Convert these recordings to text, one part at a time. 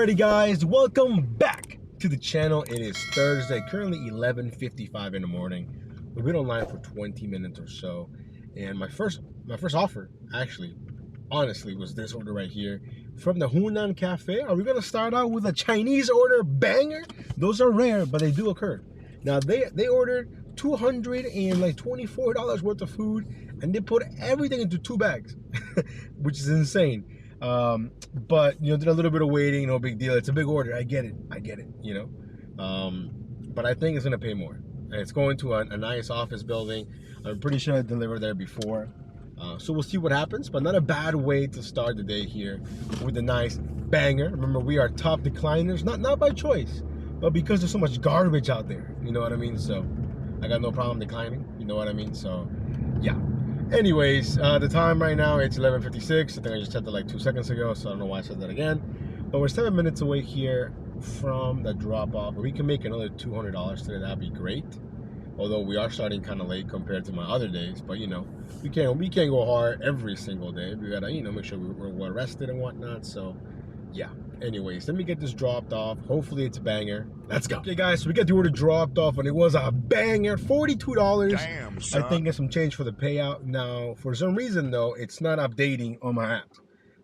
Alrighty guys, welcome back to the channel. It is Thursday, currently 11:55 in the morning. We've been online for 20 minutes or so, and my first offer, actually, honestly, was this order right here from the Hunan Cafe. Are we gonna start out with a Chinese order banger? Those are rare, but they do occur. Now they ordered $224 worth of food, and they put everything into 2 bags, which is insane. But you know, did a little bit of waiting, no big deal. It's a big order. I get it, you know. But I think it's gonna pay more. And it's going to a nice office building. I'm pretty sure I delivered there before. So we'll see what happens, but not a bad way to start the day here with a nice banger. Remember, we are top decliners, not by choice, but because there's so much garbage out there. You know what I mean? So I got no problem declining. You know what I mean? So yeah. Anyways, the time right now, it's 11:56. I think I just said that like 2 seconds ago, so I don't know why I said that again. But we're 7 minutes away here from the drop-off. We can make another $200 today. That'd be great. Although we are starting kind of late compared to my other days, but you know, we can't go hard every single day. We gotta, you know, make sure we're rested and whatnot. So yeah. Anyways, let me get this dropped off. Hopefully it's a banger. Let's go. Okay guys, so we got the order dropped off and it was a banger. $42. Damn, son. I think there's some change for the payout. Now, for some reason though, it's not updating on my app.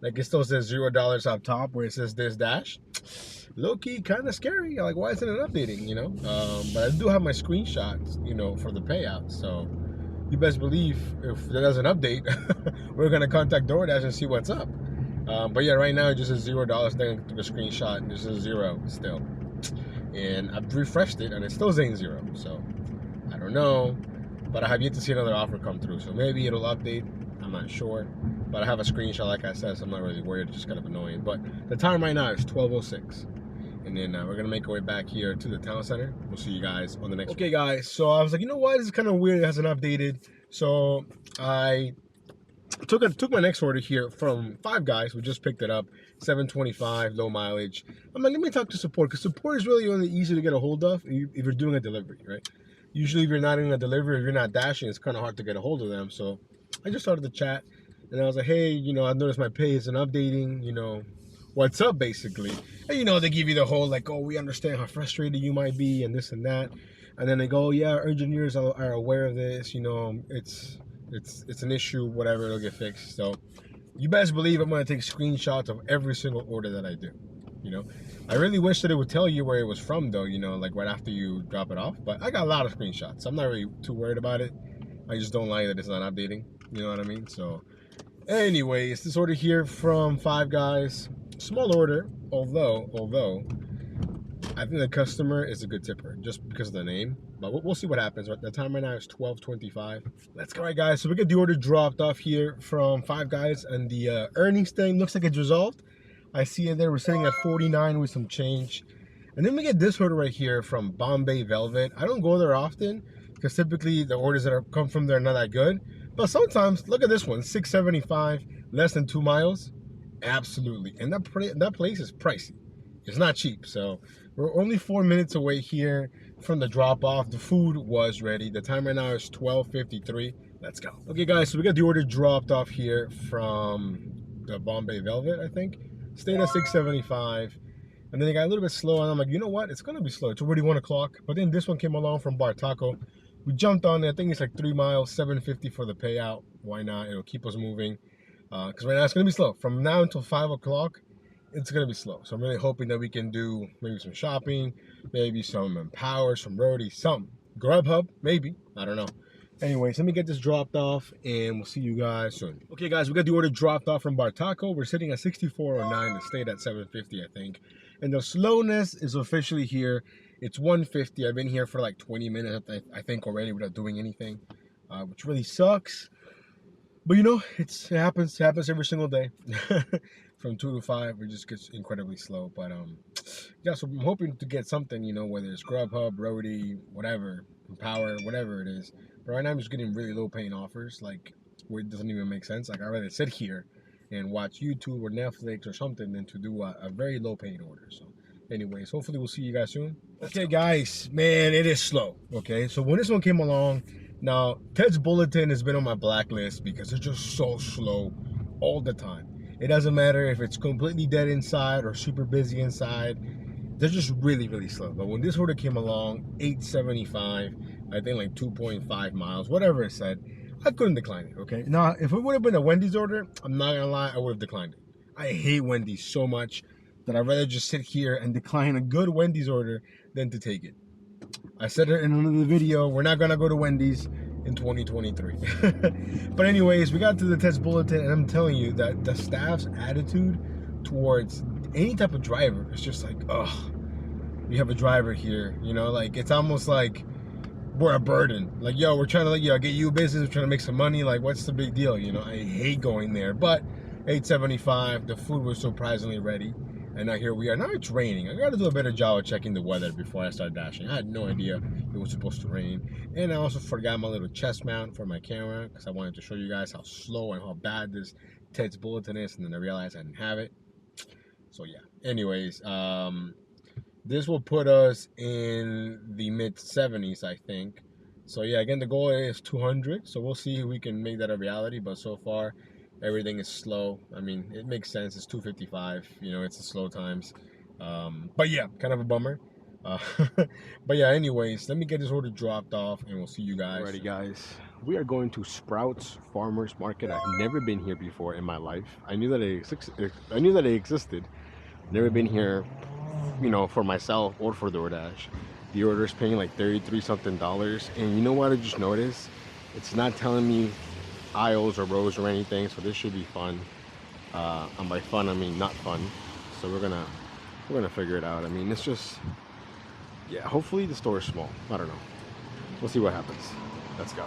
Like it still says $0 up top where it says this dash. Low-key kind of scary. Like, why isn't it updating, you know? But I do have my screenshots, you know, for the payout. So you best believe if there doesn't update, we're gonna contact DoorDash and see what's up. But yeah, right now it just says $0. Then I took a screenshot and it says 0 still. And I've refreshed it and it's still saying 0. So I don't know, but I have yet to see another offer come through. So maybe it'll update. I'm not sure. But I have a screenshot, like I said, so I'm not really worried. It's just kind of annoying. But the time right now is 12:06. And then we're gonna make our way back here to the town center. We'll see you guys on the next one. Okay guys, so I was like, you know what, this is kind of weird, it hasn't updated. So I took my next order here from Five Guys. We just picked it up, $7.25, low mileage. I'm like, let me talk to support, because support is really only easy to get a hold of if you're doing a delivery, right? Usually if you're not in a delivery, if you're not dashing, it's kind of hard to get a hold of them. So I just started the chat and I was like, hey, you know, I noticed my pay isn't updating, you know, what's up basically. And you know, they give you the whole like, oh, we understand how frustrated you might be and this and that. And then they go, yeah, our engineers are aware of this, you know, it's an issue, whatever, it'll get fixed. So you best believe I'm gonna take screenshots of every single order that I do. You know, I really wish that it would tell you where it was from though, you know, like right after you drop it off. But I got a lot of screenshots, so I'm not really too worried about it. I just don't like that it's not updating, you know what I mean? So anyways, this order here from Five Guys, small order, although I think the customer is a good tipper just because of the name, but we'll see what happens. The time right now is 12:25. Let's go. All right guys, so we get the order dropped off here from Five Guys, and the earnings thing looks like it's resolved. I see it there, we're sitting at 49 with some change. And then we get this order right here from Bombay Velvet. I don't go there often because typically the orders that come from there are not that good, but sometimes, look at this one, $6.75, less than 2 miles. Absolutely. And that place is pricey. It's not cheap. So we're only 4 minutes away here from the drop off. The food was ready. The time right now is 12:53. Let's go. Okay guys, so we got the order dropped off here from the Bombay Velvet, I think. Stayed at $6.75. And then they got a little bit slow, and I'm like, you know what? It's gonna be slow. It's already 1 o'clock. But then this one came along from Bar Taco. We jumped on it. I think it's like 3 miles, $7.50 for the payout. Why not? It'll keep us moving. Because right now it's going to be slow. From now until 5 o'clock, it's going to be slow. So I'm really hoping that we can do maybe some shopping, maybe some Empower, some Roadie, some Grubhub, maybe. I don't know. Anyways, let me get this dropped off and we'll see you guys soon. Okay guys, we got the order dropped off from Bar Taco. We're sitting at 64.09. It stayed at 7.50, I think. And the slowness is officially here. It's 1:50. I've been here for like 20 minutes, I think, already without doing anything, which really sucks. But you know, it happens every single day. From 2 to 5, it just gets incredibly slow. But yeah, so I'm hoping to get something, you know, whether it's Grubhub, Roadie, whatever, Empower, whatever it is. But right now I'm just getting really low paying offers, like where it doesn't even make sense. Like I'd rather sit here and watch YouTube or Netflix or something than to do a very low paying order. So anyways, hopefully we'll see you guys soon. Okay guys, man, it is slow. Okay, so when this one came along, now Ted's Bulletin has been on my blacklist because it's just so slow all the time. It doesn't matter if it's completely dead inside or super busy inside. They're just really, really slow. But when this order came along, 875, I think like 2.5 miles, whatever it said, I couldn't decline it, okay? Now, if it would have been a Wendy's order, I'm not gonna lie, I would have declined it. I hate Wendy's so much that I'd rather just sit here and decline a good Wendy's order than to take it. I said it in another video, we're not gonna go to Wendy's in 2023. But anyways, we got to the test bulletin, and I'm telling you that the staff's attitude towards any type of driver is just like, ugh, we have a driver here, you know, like it's almost like we're a burden. Like, yo, we're trying to, like, get you a business, we're trying to make some money, like what's the big deal, you know? I hate going there. But 875, the food was surprisingly ready, and now here we are. Now it's raining. I gotta do a better job of checking the weather before I start dashing. I had no idea it was supposed to rain. And I also forgot my little chest mount for my camera because I wanted to show you guys how slow and how bad this Ted's bulletin is, and then I realized I didn't have it. So yeah, anyways, this will put us in the mid 70s, I think. So yeah, again, the goal is 200, so we'll see if we can make that a reality. But so far everything is slow. I mean, it makes sense. It's 2:55, you know, it's the slow times. But yeah, kind of a bummer. But yeah, anyways, let me get this order dropped off and we'll see you guys. Alrighty guys, we are going to Sprouts Farmers Market. I've never been here before in my life. I knew that it existed. Never been here, you know, for myself or for DoorDash. The order is paying like 33 something dollars, and you know what I just noticed? It's not telling me aisles or rows or anything, so this should be fun. And by fun I mean not fun. So we're gonna figure it out. I mean, it's just, yeah, hopefully the store is small. I don't know, we'll see what happens. Let's go.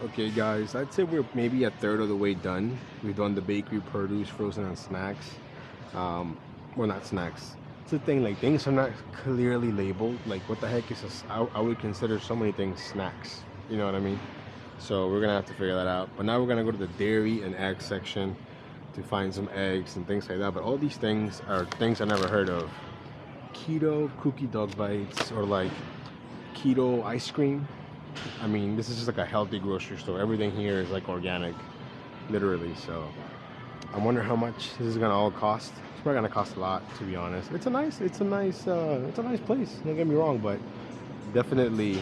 Okay guys, I'd say we're maybe a third of the way done. We've done the bakery, produce, frozen, and snacks. Well, not snacks, it's the thing, like things are not clearly labeled. Like, what the heck is this? I would consider so many things snacks, you know what I mean? So we're gonna have to figure that out. But now we're gonna go to the dairy and egg section to find some eggs and things like that. But all these things are things I never heard of. Keto cookie dog bites, or like keto ice cream. I mean, this is just like a healthy grocery store. Everything here is like organic, literally. So I wonder how much this is gonna all cost. It's probably gonna cost a lot, to be honest. It's a nice place. Don't get me wrong, but definitely,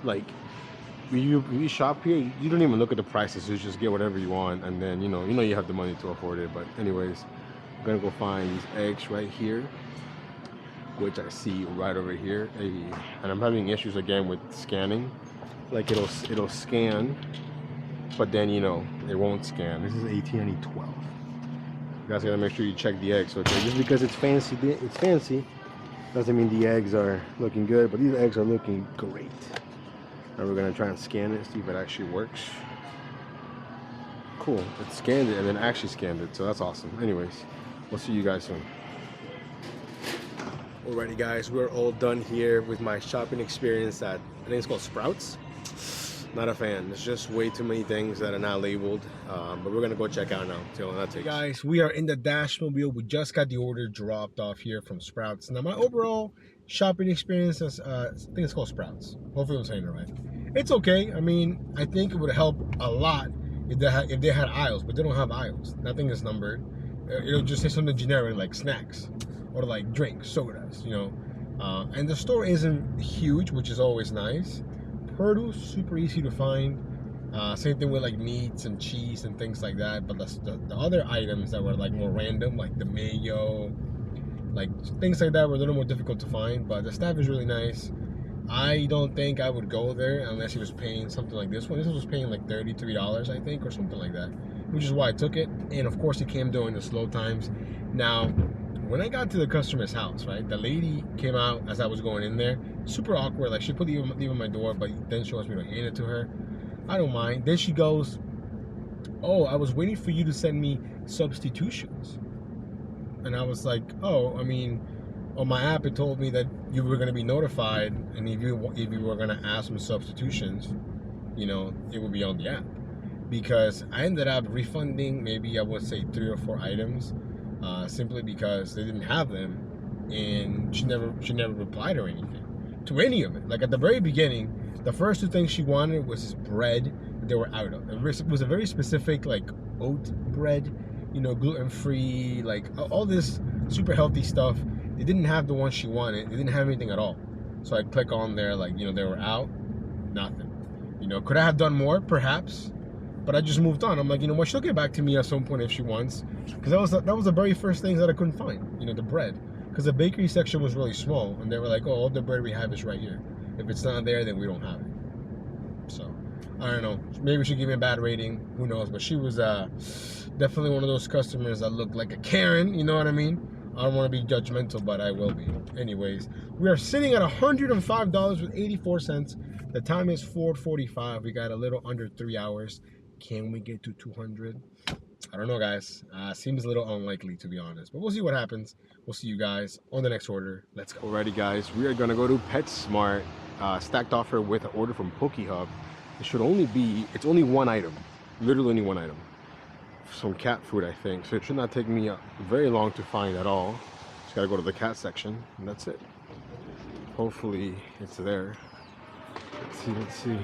like, you shop here, you don't even look at the prices. You just get whatever you want, and then you know you have the money to afford it. But anyways, I'm gonna go find these eggs right here, which I see right over here. And I'm having issues again with scanning. Like, it'll scan, but then you know it won't scan. This is 18, I need 12. You guys gotta make sure you check the eggs, okay? Just because it's fancy doesn't mean the eggs are looking good, but these eggs are looking great. Now we're gonna try and scan it, see if it actually works. Cool, it scanned it and then actually scanned it, so that's awesome. Anyways, we'll see you guys soon. Alrighty guys, we're all done here with my shopping experience at, I think it's called Sprouts. Not a fan. There's just way too many things that are not labeled, but we're gonna go check out now. So that's it, guys. We are in the Dashmobile. We just got the order dropped off here from Sprouts. Now my overall shopping experience is, I think it's called Sprouts. Hopefully I'm saying it right. It's okay. I mean, I think it would help a lot if they had aisles, but they don't have aisles. Nothing is numbered. It'll just say something generic like snacks or like drinks, sodas, you know. And the store isn't huge, which is always nice. Produce, super easy to find. Same thing with like meats and cheese and things like that. But the other items that were like more random, like the mayo, like things like that, were a little more difficult to find. But the staff is really nice. I don't think I would go there unless he was paying something like this one. This one was paying like $33, I think, or something like that, which is why I took it. And of course, it came during the slow times. Now, when I got to the customer's house, right, the lady came out as I was going in there. Super awkward. Like, she put the leave on my door, but then she wants me to hand it to her. I don't mind. Then she goes, "Oh, I was waiting for you to send me substitutions." And I was like, "Oh, I mean, on my app it told me that you were going to be notified, and if you were going to ask me substitutions, you know, it would be on the app." Because I ended up refunding maybe, I would say, 3 or 4 items, simply because they didn't have them, and she never replied or anything to any of it. Like, at the very beginning, the first 2 things she wanted was this bread that they were out of. It was a very specific, like, oat bread, you know, gluten-free, like all this super healthy stuff. They didn't have the one she wanted. They didn't have anything at all. So I click on there, like, you know, they were out, nothing. You know, could I have done more? Perhaps. But I just moved on. I'm like, you know what, she'll get back to me at some point if she wants. Because that was the very first things that I couldn't find, you know, the bread. Because the bakery section was really small. And they were like, oh, all the bread we have is right here. If it's not there, then we don't have it. So, I don't know. Maybe she gave me a bad rating. Who knows? But she was definitely one of those customers that looked like a Karen. You know what I mean? I don't want to be judgmental, but I will be. Anyways, we are sitting at $105.84. The time is 4:45. We got a little under 3 hours. Can we get to 200? I don't know, guys. Seems a little unlikely, to be honest. But we'll see what happens. We'll see you guys on the next order. Let's go. Alrighty, guys. We are going to go to PetSmart. Stacked offer with an order from PokeHub. It should only be, it's only one item. Literally only one item. Some cat food, I think. So it should not take me very long to find at all. Just got to go to the cat section. And that's it. Hopefully it's there. Let's see.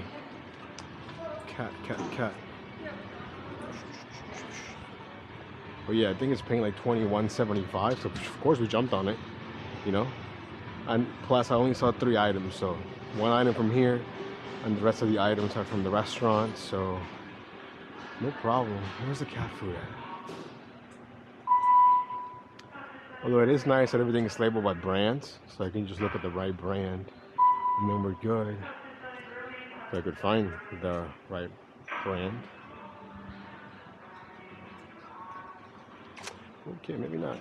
Cat. Oh yeah, I think it's paying like $21.75, so of course we jumped on it, you know. And plus I only saw 3 items, so one item from here and the rest of the items are from the restaurant, so no problem. Where's the cat food at? Although it is nice that everything is labeled by brands, so I can just look at the right brand and then we're good. If I could find the right brand. Okay, maybe not.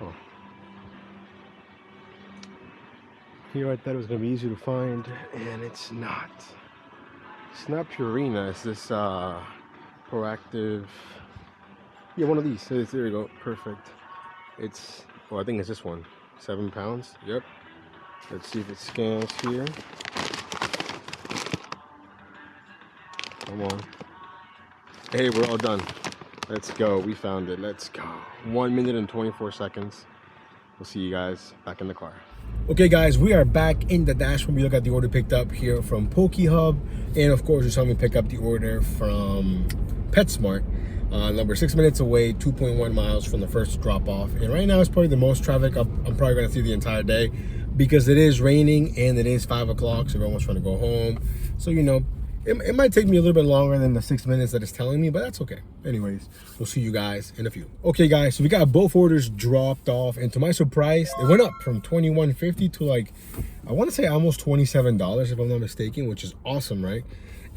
Oh. Here I thought it was gonna be easy to find, and it's not. It's not Purina. It's this proactive. Yeah, one of these. There you go. Perfect. It's. Oh, I think it's this one. 7 pounds. Yep. Let's see if it scans here. Come on. Hey, we're all done. Let's go. We found it. Let's go. 1 minute and 24 seconds. We'll see you guys back in the car. Okay, guys, we are back in the dash when we look at the order picked up here from PokeHub. And of course, you saw me pick up the order from PetSmart. Number 6 minutes away, 2.1 miles from the first drop off. And right now it's probably the most traffic I'm probably going to see the entire day because it is raining and it is 5 o'clock. So everyone's trying to go home. So, you know, it might take me a little bit longer than the 6 minutes that it's telling me, but that's okay. Anyways, we'll see you guys in a few. Okay, guys, so we got both orders dropped off, and to my surprise, it went up from $21.50 to like, I want to say almost $27 if I'm not mistaken, which is awesome, right?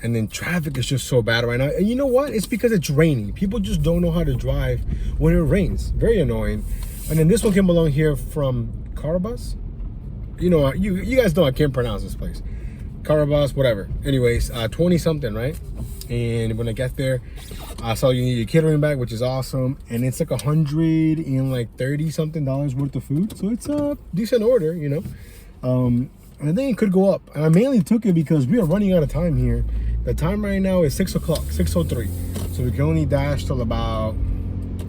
And then traffic is just so bad right now. And you know what? It's because it's raining. People just don't know how to drive when it rains. Very annoying. And then this one came along here from Carabas. You know, you guys know I can't pronounce this place. Carabas, whatever. Anyways, 20 something, right? And when I get there, I saw you need a catering bag, which is awesome. And it's like $130 something worth of food. So it's a decent order, you know. And I think it could go up. And I mainly took it because we are running out of time here. The time right now is 6 o'clock, 6:03. So we can only dash till about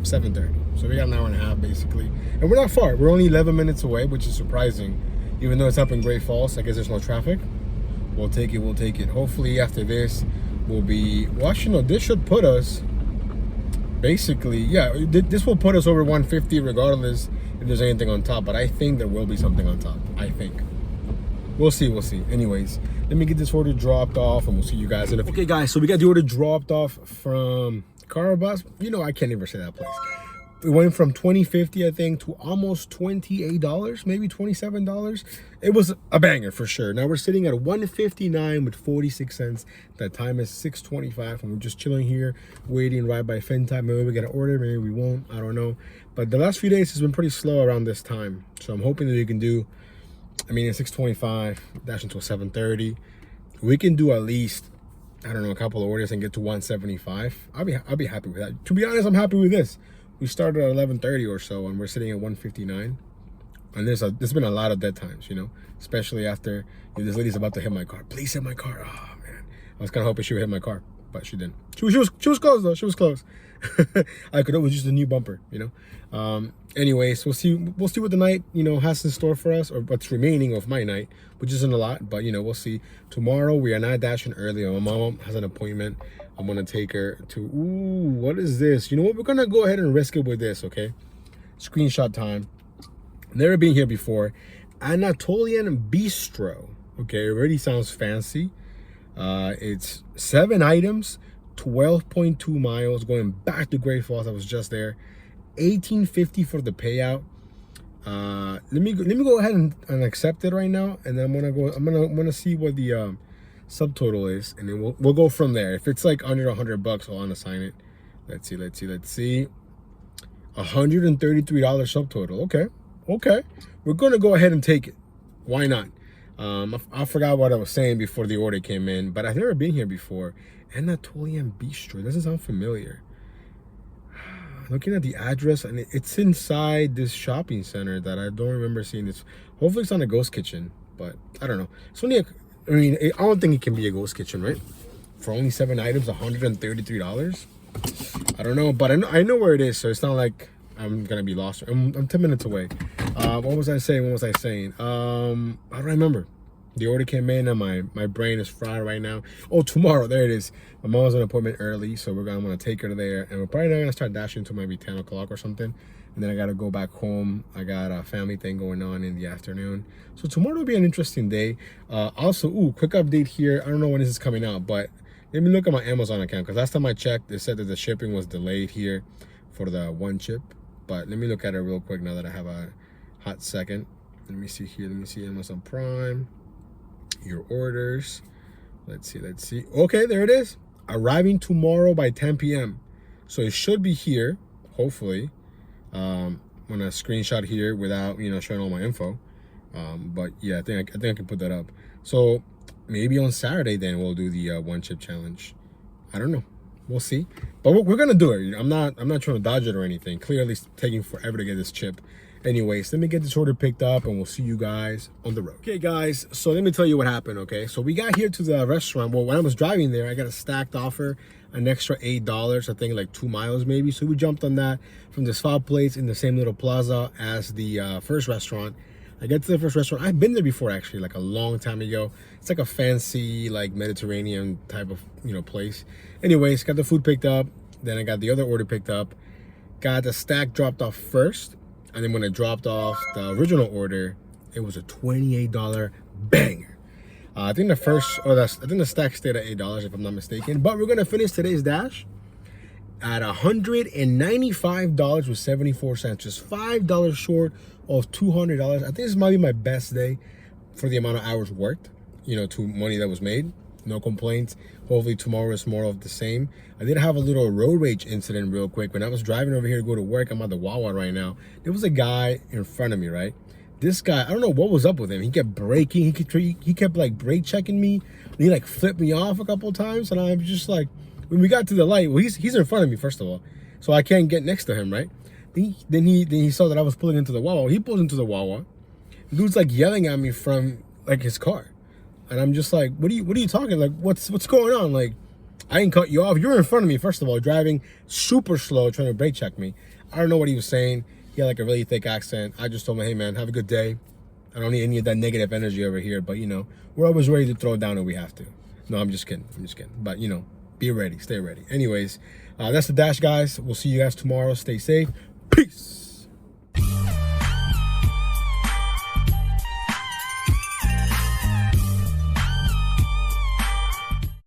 7:30. So we got an hour and a half basically. And we're not far. We're only 11 minutes away, which is surprising. Even though it's up in Great Falls, I guess there's no traffic. We'll take it, we'll take it. Hopefully after this, we'll be, well, actually, no, this should put us, basically, yeah, this will put us over 150 regardless if there's anything on top, but I think there will be something on top, I think. We'll see, we'll see. Anyways, let me get this order dropped off and we'll see you guys in a few. Okay, guys, so we got the order dropped off from Carabas. You know, I can't even say that place. It went from $20.50, I think, to almost $28, maybe $27. It was a banger for sure. Now we're sitting at $159 with 46 cents. That time is 6:25, and we're just chilling here, waiting right by fin time. Maybe we get an order, maybe we won't. I don't know. But the last few days has been pretty slow around this time. So I'm hoping that we can do, I mean, at 6:25, dash until 7:30. We can do at least, I don't know, a couple of orders and get to 175. I'll be happy with that. To be honest, I'm happy with this. We started at 11:30 or so, and we're sitting at 159. And there's been a lot of dead times, you know, especially after, you know, this lady's about to hit my car. Please hit my car. Oh man, I was kind of hoping she would hit my car, but she didn't. She was close though. She was close. It was just a new bumper, you know. Anyways, we'll see what the night, you know, has in store for us, or what's remaining of my night, which isn't a lot, but you know, we'll see. Tomorrow we are not dashing early. My mom has an appointment. I'm gonna take her to, ooh, what is this? You know what? We're gonna go ahead and risk it with this, okay? Screenshot time. Never been here before. Anatolian Bistro. Okay, it already sounds fancy. It's 7 items, 12.2 miles, going back to Great Falls. I was just there. $18.50 for the payout. Let me go ahead and accept it right now, and then I'm gonna see what the subtotal is, and then we'll go from there. If it's like under $100, I'll unassign it. Let's see. $133 subtotal. Okay, we're gonna go ahead and take it. Why not? I forgot what I was saying before the order came in, but I've never been here before. Anatolian Bistro, doesn't sound familiar. Looking at the address, and it's inside this shopping center that I don't remember seeing this. Hopefully it's not a ghost kitchen, but I don't know. It's only I don't think it can be a ghost kitchen, right? For only 7 items, $133. I don't know, but I know where it is, so it's not like I'm gonna be lost. I'm 10 minutes away. What was I saying? I don't remember. The order came in and my brain is fried right now. Oh, tomorrow, there it is. My mom has an appointment early, so I'm gonna take her there, and we're probably not gonna start dashing until maybe 10 o'clock or something. And then I gotta go back home. I got a family thing going on in the afternoon. So tomorrow will be an interesting day. Also, quick update here. I don't know when this is coming out, but let me look at my Amazon account, because last time I checked, they said that the shipping was delayed here for the one chip. But let me look at it real quick now that I have a hot second. Let me see here. Let me see Amazon Prime. Your orders. Let's see. Okay, there it is. Arriving tomorrow by 10 p.m. So it should be here, hopefully. I'm gonna screenshot here without showing all my info. But yeah, I think I can put that up. So maybe on Saturday then we'll do the one chip challenge. I don't know. We'll see. But we're gonna do it. I'm not trying to dodge it or anything. Clearly it's taking forever to get this chip. Anyways, let me get this order picked up and we'll see you guys on the road. Okay guys, so let me tell you what happened, okay? So we got here to the restaurant. Well, when I was driving there, I got a stacked offer, an extra $8, I think like 2 miles maybe. So we jumped on that from the spot place in the same little plaza as the first restaurant. I get to the first restaurant. I've been there before actually, like a long time ago. It's like a fancy, like Mediterranean type of, place. Anyways, got the food picked up. Then I got the other order picked up. Got the stack dropped off first. And then when I dropped off the original order, it was a $28 banger. I think the stack stayed at $8 if I'm not mistaken. But we're gonna finish today's dash at $195 with 74 cents, just $5 short of $200. I think this might be my best day for the amount of hours worked, to money that was made. No complaints. Hopefully tomorrow is more of the same. I did have a little road rage incident real quick. When I was driving over here to go to work, I'm at the Wawa right now. There was a guy in front of me, right? This guy, I don't know what was up with him. He kept braking. He kept like brake checking me. And he like flipped me off a couple of times. And I was just like, when we got to the light, well, he's in front of me, first of all. So I can't get next to him, right? Then he saw that I was pulling into the Wawa. He pulls into the Wawa. The dude's like yelling at me from like his car. And I'm just like, what are you talking? Like, what's going on? Like, I didn't cut you off. You were in front of me, first of all, driving super slow, trying to brake check me. I don't know what he was saying. He had like a really thick accent. I just told him, hey man, have a good day. I don't need any of that negative energy over here, but we're always ready to throw it down if we have to. No, I'm just kidding. But be ready, stay ready. Anyways, that's the dash, guys. We'll see you guys tomorrow. Stay safe. Peace.